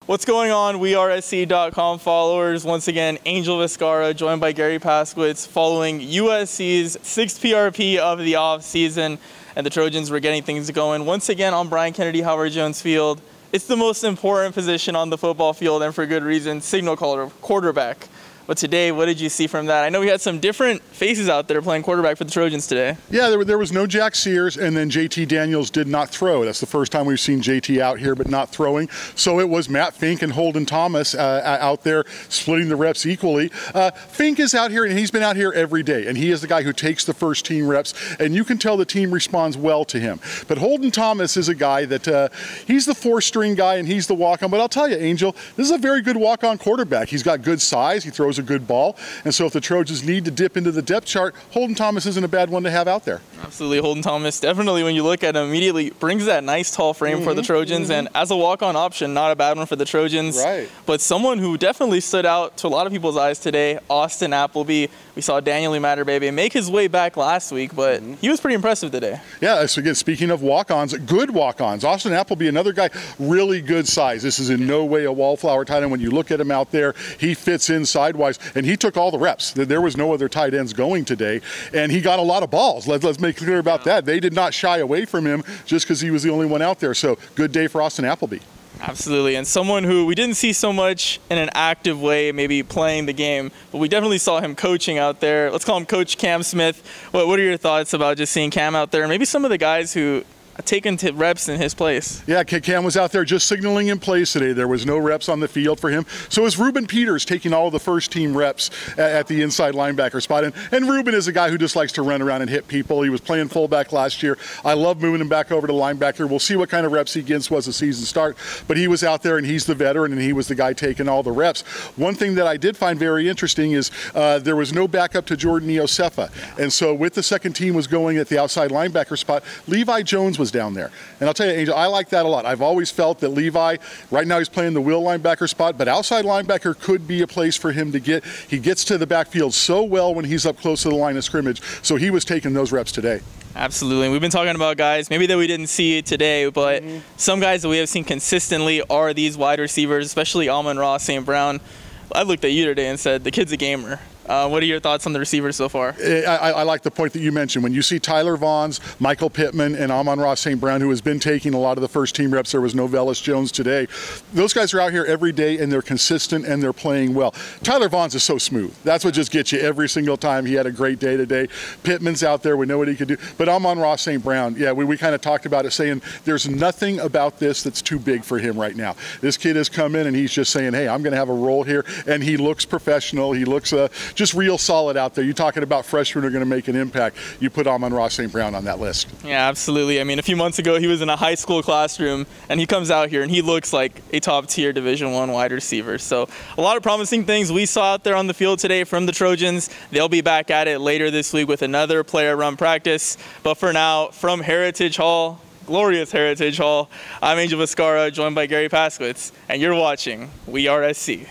What's going on, WeAreSC.com followers? Once again, Angel Viscarra joined by Garry Paskwietz following USC's 6th PRP of the offseason, and the Trojans were getting things going once again on Brian Kennedy Howard Jones Field. It's the most important position on the football field, and for good reason, signal caller, quarterback. But today, what did you see from that? I know we had some different faces out there playing quarterback for the Trojans today. Yeah, there was no Jack Sears, and then JT Daniels did not throw. That's the first time we've seen JT out here but not throwing. So it was Matt Fink and Holden Thomas out there splitting the reps equally. Fink is out here, and he's been out here every day, and he is the guy who takes the first team reps, and you can tell the team responds well to him. But Holden Thomas is a guy that he's the four-string guy, and he's the walk-on. But I'll tell you, Angel, this is a very good walk-on quarterback. He's got good size. He throws a good ball, and so if the Trojans need to dip into the depth chart, Holden Thomas isn't a bad one to have out there. Absolutely. Holden Thomas, definitely, when you look at him, immediately brings that nice tall frame for the Trojans, and as a walk-on option, not a bad one for the Trojans. Right. But someone who definitely stood out to a lot of people's eyes today, Austin Appleby. We saw Daniel Matterbaby make his way back last week, but he was pretty impressive today. Yeah, so again, speaking of walk-ons, good walk-ons. Austin Appleby, another guy, really good size. This is in no way a wallflower tight end. When you look at him out there, he fits in sidewise, and he took all the reps. There was no other tight ends going today, and he got a lot of balls. Let's make clear about that. They did not shy away from him just because he was the only one out there. So good day for Austin Appleby. Absolutely, and someone who we didn't see so much in an active way, maybe playing the game, but we definitely saw him coaching out there. Let's call him Coach Cam Smith. What are your thoughts about just seeing Cam out there, and maybe some of the guys who taken to reps in his place? Yeah, Cam was out there just signaling in plays today. There was no reps on the field for him. So is Ruben Peters taking all of the first team reps at the inside linebacker spot. And Ruben is a guy who just likes to run around and hit people. He was playing fullback last year. I love moving him back over to linebacker. We'll see what kind of reps he gets as the season start. But he was out there, and he's the veteran, and he was the guy taking all the reps. One thing that I did find very interesting is there was no backup to Jordan Iosefa. And so with the second team was going at the outside linebacker spot, Levi Jones was down there. And I'll tell you, Angel, I like that a lot. I've always felt that Levi, right now he's playing the will linebacker spot, but outside linebacker could be a place for him to get. He gets to the backfield so well when he's up close to the line of scrimmage, so he was taking those reps today. Absolutely. We've been talking about guys maybe that we didn't see today, but some guys that we have seen consistently are these wide receivers, especially Amon-Ra St. Brown. I looked at you today and said, the kid's a gamer. What are your thoughts on the receivers so far? I like the point that you mentioned. When you see Tyler Vaughns, Michael Pittman, and Amon-Ra St. Brown, who has been taking a lot of the first team reps, there was no Velus Jones today. Those guys are out here every day, and they're consistent, and they're playing well. Tyler Vaughns is so smooth. That's what just gets you every single time. He had a great day today. Pittman's out there. We know what he could do. But Amon-Ra St. Brown, yeah, we kind of talked about it, saying there's nothing about this that's too big for him right now. This kid has come in, and he's just saying, hey, I'm going to have a role here, and he looks professional. He looks just real solid out there. You're talking about freshmen are going to make an impact. You put Amon-Ra St. Brown on that list. Yeah, absolutely. I mean, a few months ago, he was in a high school classroom, and he comes out here, and he looks like a top-tier Division I wide receiver. So a lot of promising things we saw out there on the field today from the Trojans. They'll be back at it later this week with another player-run practice. But for now, from Heritage Hall, glorious Heritage Hall, I'm Angel Viscarra, joined by Garry Paskwietz, and you're watching WeAreSC.